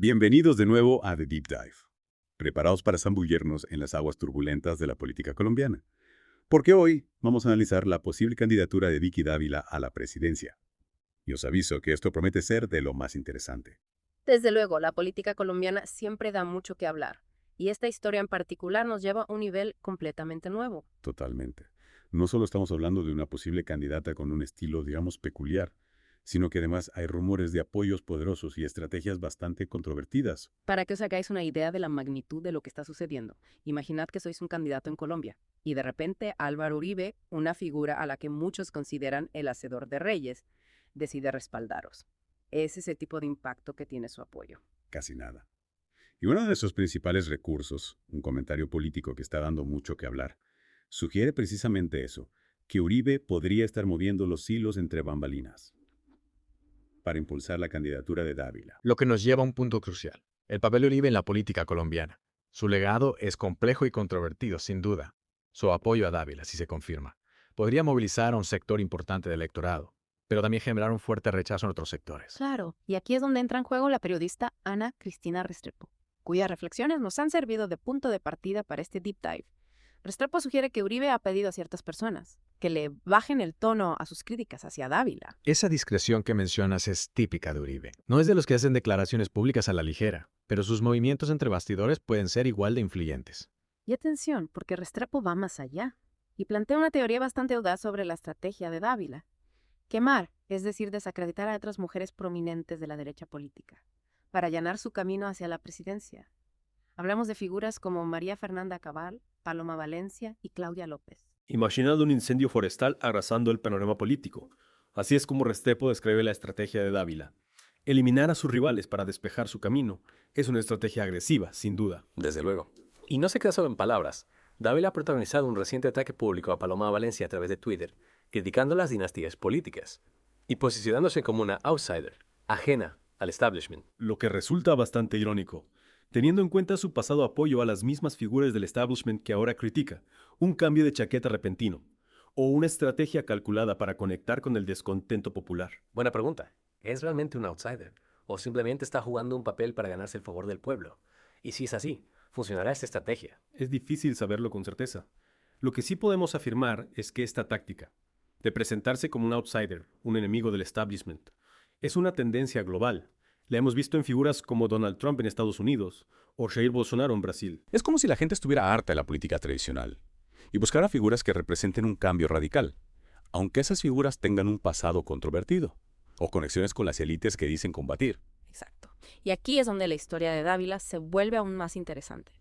Bienvenidos de nuevo a The Deep Dive. Preparaos para zambullirnos en las aguas turbulentas de la política colombiana. Porque hoy vamos a analizar la posible candidatura de Vicky Dávila a la presidencia. Y os aviso que esto promete ser de lo más interesante. Desde luego, la política colombiana siempre da mucho que hablar, y esta historia en particular nos lleva a un nivel completamente nuevo. Totalmente. No solo estamos hablando de una posible candidata con un estilo, digamos, peculiar, sino que además hay rumores de apoyos poderosos y estrategias bastante controvertidas. Para que os hagáis una idea de la magnitud de lo que está sucediendo, imaginad que sois un candidato en Colombia, y de repente Álvaro Uribe, una figura a la que muchos consideran el hacedor de reyes, decide respaldaros. Es ese tipo de impacto que tiene su apoyo. Casi nada. Y uno de sus principales recursos, un comentario político que está dando mucho que hablar, sugiere precisamente eso, que Uribe podría estar moviendo los hilos entre bambalinas para impulsar la candidatura de Dávila. Lo que nos lleva a un punto crucial, el papel de Uribe en la política colombiana. Su legado es complejo y controvertido, sin duda. Su apoyo a Dávila, si se confirma, podría movilizar a un sector importante del electorado, pero también generar un fuerte rechazo en otros sectores. Claro, y aquí es donde entra en juego la periodista Ana Cristina Restrepo, cuyas reflexiones nos han servido de punto de partida para este deep dive. Restrepo sugiere que Uribe ha pedido a ciertas personas que le bajen el tono a sus críticas hacia Dávila. Esa discreción que mencionas es típica de Uribe. No es de los que hacen declaraciones públicas a la ligera, pero sus movimientos entre bastidores pueden ser igual de influyentes. Y atención, porque Restrepo va más allá y plantea una teoría bastante audaz sobre la estrategia de Dávila. Quemar, es decir, desacreditar a otras mujeres prominentes de la derecha política, para allanar su camino hacia la presidencia. Hablamos de figuras como María Fernanda Cabal, Paloma Valencia y Claudia López. Imaginando un incendio forestal arrasando el panorama político. Así es como Restrepo describe la estrategia de Dávila. Eliminar a sus rivales para despejar su camino es una estrategia agresiva, sin duda. Desde luego. Y no se queda solo en palabras. Dávila ha protagonizado un reciente ataque público a Paloma Valencia a través de Twitter, criticando las dinastías políticas y posicionándose como una outsider, ajena al establishment. Lo que resulta bastante irónico, teniendo en cuenta su pasado apoyo a las mismas figuras del establishment que ahora critica, un cambio de chaqueta repentino, o una estrategia calculada para conectar con el descontento popular. Buena pregunta. ¿Es realmente un outsider? ¿O simplemente está jugando un papel para ganarse el favor del pueblo? Y si es así, ¿funcionará esta estrategia? Es difícil saberlo con certeza. Lo que sí podemos afirmar es que esta táctica, de presentarse como un outsider, un enemigo del establishment, es una tendencia global. La hemos visto en figuras como Donald Trump en Estados Unidos o Jair Bolsonaro en Brasil. Es como si la gente estuviera harta de la política tradicional y buscara figuras que representen un cambio radical, aunque esas figuras tengan un pasado controvertido o conexiones con las élites que dicen combatir. Exacto. Y aquí es donde la historia de Dávila se vuelve aún más interesante,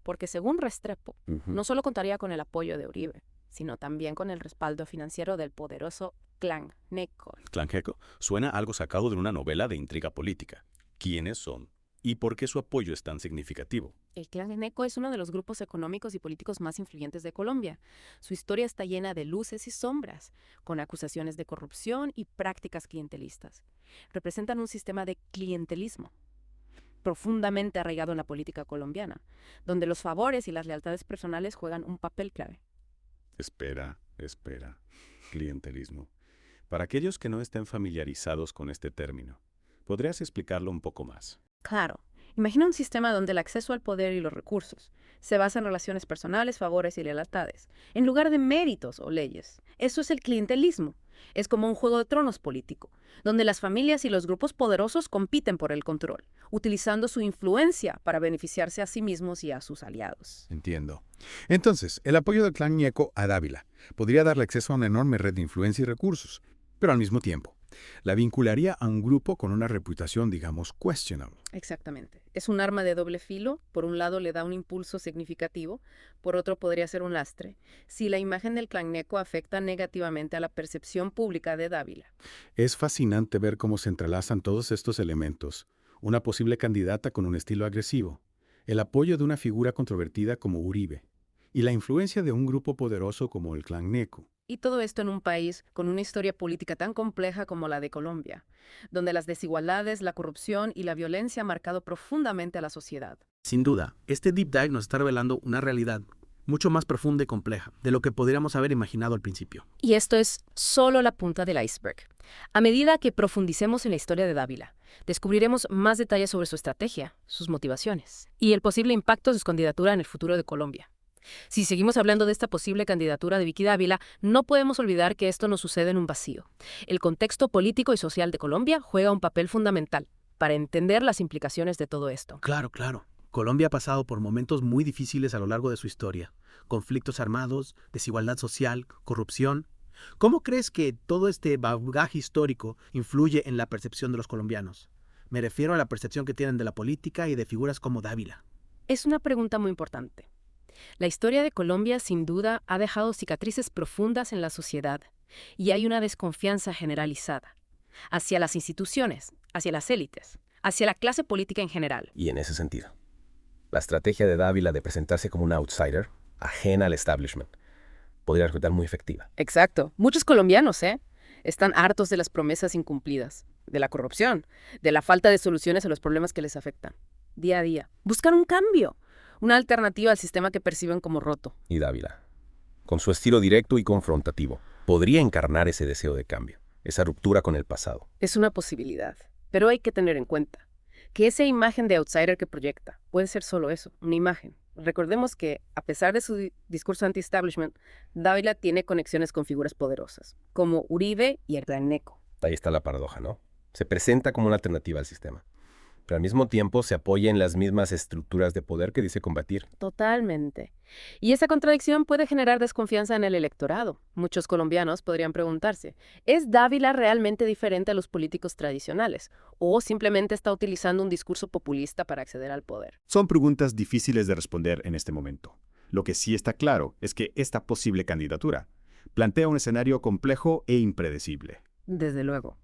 porque según Restrepo, no solo contaría con el apoyo de Uribe, sino también con el respaldo financiero del poderoso Clan Neco. Clan Neco suena a algo sacado de una novela de intriga política. ¿Quiénes son? ¿Y por qué su apoyo es tan significativo? El Clan Neco es uno de los grupos económicos y políticos más influyentes de Colombia. Su historia está llena de luces y sombras, con acusaciones de corrupción y prácticas clientelistas. Representan un sistema de clientelismo profundamente arraigado en la política colombiana, donde los favores y las lealtades personales juegan un papel clave. Espera. Clientelismo. Para aquellos que no estén familiarizados con este término, ¿podrías explicarlo un poco más? Claro. Imagina un sistema donde el acceso al poder y los recursos se basa en relaciones personales, favores y lealtades, en lugar de méritos o leyes. Eso es el clientelismo. Es como un juego de tronos político, donde las familias y los grupos poderosos compiten por el control, utilizando su influencia para beneficiarse a sí mismos y a sus aliados. Entiendo. Entonces, el apoyo del clan Neco a Dávila podría darle acceso a una enorme red de influencia y recursos, pero al mismo tiempo, la vincularía a un grupo con una reputación, digamos, questionable. Exactamente. Es un arma de doble filo. Por un lado le da un impulso significativo, por otro podría ser un lastre, si la imagen del clan Neco afecta negativamente a la percepción pública de Dávila. Es fascinante ver cómo se entrelazan todos estos elementos. Una posible candidata con un estilo agresivo, el apoyo de una figura controvertida como Uribe, y la influencia de un grupo poderoso como el clan Neco. Y todo esto en un país con una historia política tan compleja como la de Colombia, donde las desigualdades, la corrupción y la violencia han marcado profundamente a la sociedad. Sin duda, este deep dive nos está revelando una realidad mucho más profunda y compleja de lo que podríamos haber imaginado al principio. Y esto es solo la punta del iceberg. A medida que profundicemos en la historia de Dávila, descubriremos más detalles sobre su estrategia, sus motivaciones y el posible impacto de su candidatura en el futuro de Colombia. Si seguimos hablando de esta posible candidatura de Vicky Dávila, no podemos olvidar que esto no sucede en un vacío. El contexto político y social de Colombia juega un papel fundamental para entender las implicaciones de todo esto. Claro, claro. Colombia ha pasado por momentos muy difíciles a lo largo de su historia. Conflictos armados, desigualdad social, corrupción. ¿Cómo crees que todo este bagaje histórico influye en la percepción de los colombianos? Me refiero a la percepción que tienen de la política y de figuras como Dávila. Es una pregunta muy importante. La historia de Colombia, sin duda, ha dejado cicatrices profundas en la sociedad y hay una desconfianza generalizada hacia las instituciones, hacia las élites, hacia la clase política en general. Y en ese sentido, la estrategia de Dávila de presentarse como un outsider, ajena al establishment, podría resultar muy efectiva. Exacto. Muchos colombianos, están hartos de las promesas incumplidas, de la corrupción, de la falta de soluciones a los problemas que les afectan. Día a día. Buscan un cambio, una alternativa al sistema que perciben como roto. Y Dávila, con su estilo directo y confrontativo, podría encarnar ese deseo de cambio, esa ruptura con el pasado. Es una posibilidad, pero hay que tener en cuenta que esa imagen de outsider que proyecta puede ser solo eso, una imagen. Recordemos que, a pesar de su discurso anti-establishment, Dávila tiene conexiones con figuras poderosas, como Uribe y Ernesto. Ahí está la paradoja, ¿no? Se presenta como una alternativa al sistema, pero al mismo tiempo se apoya en las mismas estructuras de poder que dice combatir. Totalmente. Y esa contradicción puede generar desconfianza en el electorado. Muchos colombianos podrían preguntarse, ¿es Dávila realmente diferente a los políticos tradicionales? ¿O simplemente está utilizando un discurso populista para acceder al poder? Son preguntas difíciles de responder en este momento. Lo que sí está claro es que esta posible candidatura plantea un escenario complejo e impredecible. Desde luego.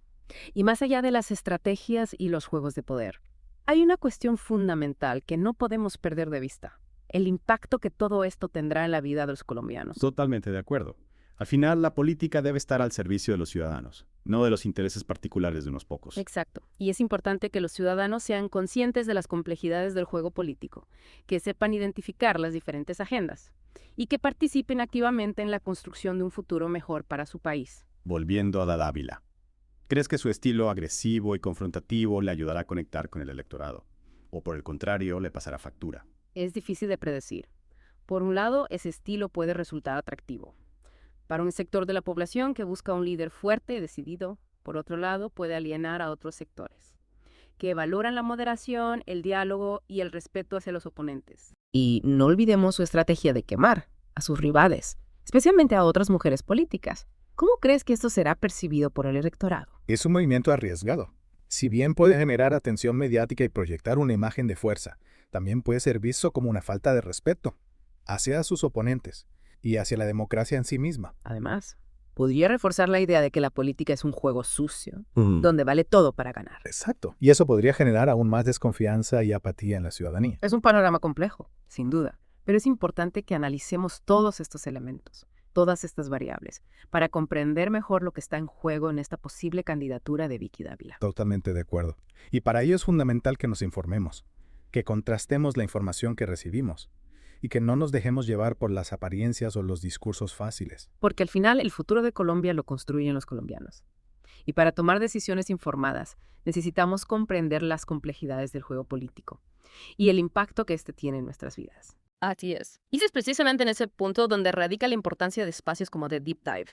Y más allá de las estrategias y los juegos de poder, hay una cuestión fundamental que no podemos perder de vista: el impacto que todo esto tendrá en la vida de los colombianos. Totalmente de acuerdo. Al final, la política debe estar al servicio de los ciudadanos, no de los intereses particulares de unos pocos. Exacto. Y es importante que los ciudadanos sean conscientes de las complejidades del juego político, que sepan identificar las diferentes agendas y que participen activamente en la construcción de un futuro mejor para su país. Volviendo a Dávila. ¿Crees que su estilo agresivo y confrontativo le ayudará a conectar con el electorado? ¿O por el contrario, le pasará factura? Es difícil de predecir. Por un lado, ese estilo puede resultar atractivo para un sector de la población que busca un líder fuerte y decidido. Por otro lado, puede alienar a otros sectores que valoran la moderación, el diálogo y el respeto hacia los oponentes. Y no olvidemos su estrategia de quemar a sus rivales, especialmente a otras mujeres políticas. ¿Cómo crees que esto será percibido por el electorado? Es un movimiento arriesgado. Si bien puede generar atención mediática y proyectar una imagen de fuerza, también puede ser visto como una falta de respeto hacia sus oponentes y hacia la democracia en sí misma. Además, podría reforzar la idea de que la política es un juego sucio, donde vale todo para ganar. Exacto. Y eso podría generar aún más desconfianza y apatía en la ciudadanía. Es un panorama complejo, sin duda, pero es importante que analicemos todos estos elementos, todas estas variables, para comprender mejor lo que está en juego en esta posible candidatura de Vicky Dávila. Totalmente de acuerdo. Y para ello es fundamental que nos informemos, que contrastemos la información que recibimos y que no nos dejemos llevar por las apariencias o los discursos fáciles. Porque al final el futuro de Colombia lo construyen los colombianos. Y para tomar decisiones informadas, necesitamos comprender las complejidades del juego político y el impacto que éste tiene en nuestras vidas. Así es. Y es precisamente en ese punto donde radica la importancia de espacios como The Deep Dive,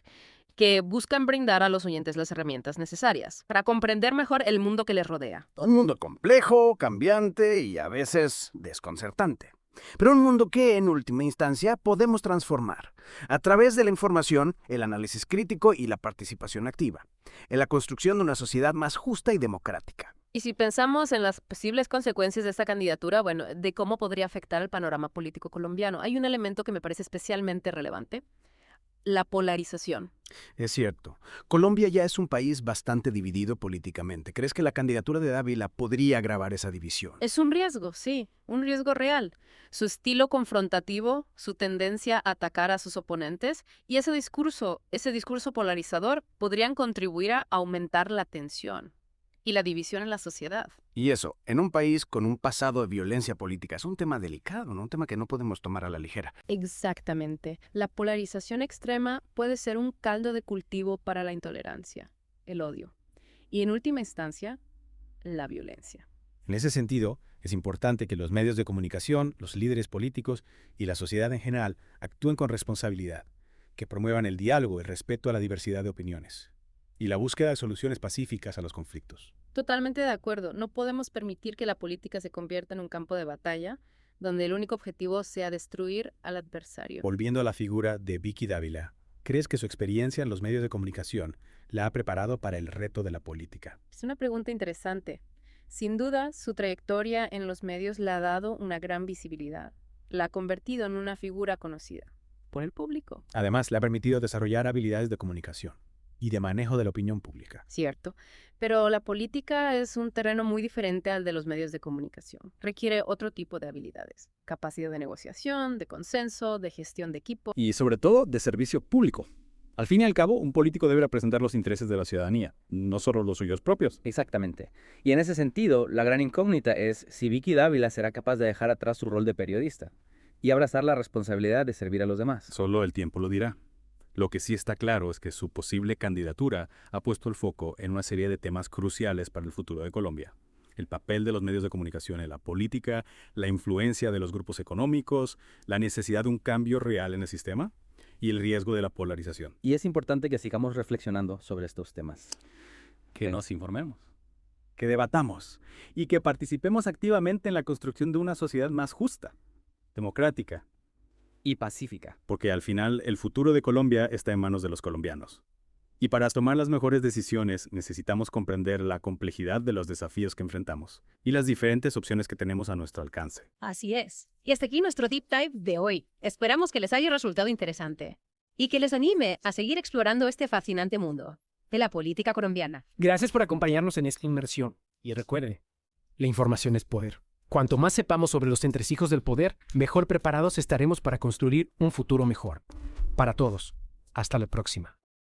que buscan brindar a los oyentes las herramientas necesarias para comprender mejor el mundo que les rodea. Un mundo complejo, cambiante y a veces desconcertante. Pero un mundo que, en última instancia, podemos transformar a través de la información, el análisis crítico y la participación activa, en la construcción de una sociedad más justa y democrática. Y si pensamos en las posibles consecuencias de esta candidatura, de cómo podría afectar el panorama político colombiano, hay un elemento que me parece especialmente relevante: la polarización. Es cierto. Colombia ya es un país bastante dividido políticamente. ¿Crees que la candidatura de Dávila podría agravar esa división? Es un riesgo, sí, un riesgo real. Su estilo confrontativo, su tendencia a atacar a sus oponentes y ese discurso polarizador podrían contribuir a aumentar la tensión y la división en la sociedad. Y eso, en un país con un pasado de violencia política, es un tema delicado, ¿no? Un tema que no podemos tomar a la ligera. Exactamente. La polarización extrema puede ser un caldo de cultivo para la intolerancia el odio y, en última instancia, la violencia. En ese sentido, es importante que los medios de comunicación, los líderes políticos y la sociedad en general actúen con responsabilidad, que promuevan el diálogo y el respeto a la diversidad de opiniones y la búsqueda de soluciones pacíficas a los conflictos. Totalmente de acuerdo. No podemos permitir que la política se convierta en un campo de batalla donde el único objetivo sea destruir al adversario. Volviendo a la figura de Vicky Dávila, ¿crees que su experiencia en los medios de comunicación la ha preparado para el reto de la política? Es una pregunta interesante. Sin duda, su trayectoria en los medios le ha dado una gran visibilidad. La ha convertido en una figura conocida por el público. Además, le ha permitido desarrollar habilidades de comunicación y de manejo de la opinión pública. Cierto, pero la política es un terreno muy diferente al de los medios de comunicación. Requiere otro tipo de habilidades. Capacidad de negociación, de consenso, de gestión de equipo. Y sobre todo, de servicio público. Al fin y al cabo, un político debe representar los intereses de la ciudadanía, no solo los suyos propios. Exactamente. Y en ese sentido, la gran incógnita es si Vicky Dávila será capaz de dejar atrás su rol de periodista y abrazar la responsabilidad de servir a los demás. Solo el tiempo lo dirá. Lo que sí está claro es que su posible candidatura ha puesto el foco en una serie de temas cruciales para el futuro de Colombia. El papel de los medios de comunicación en la política, la influencia de los grupos económicos, la necesidad de un cambio real en el sistema y el riesgo de la polarización. Y es importante que sigamos reflexionando sobre estos temas. Que nos informemos, que debatamos y que participemos activamente en la construcción de una sociedad más justa, democrática y pacífica. Porque al final el futuro de Colombia está en manos de los colombianos. Y para tomar las mejores decisiones necesitamos comprender la complejidad de los desafíos que enfrentamos y las diferentes opciones que tenemos a nuestro alcance. Así es. Y hasta aquí nuestro Deep Dive de hoy. Esperamos que les haya resultado interesante y que les anime a seguir explorando este fascinante mundo de la política colombiana. Gracias por acompañarnos en esta inmersión. Y recuerde, la información es poder. Cuanto más sepamos sobre los entresijos del poder, mejor preparados estaremos para construir un futuro mejor. Para todos. Hasta la próxima.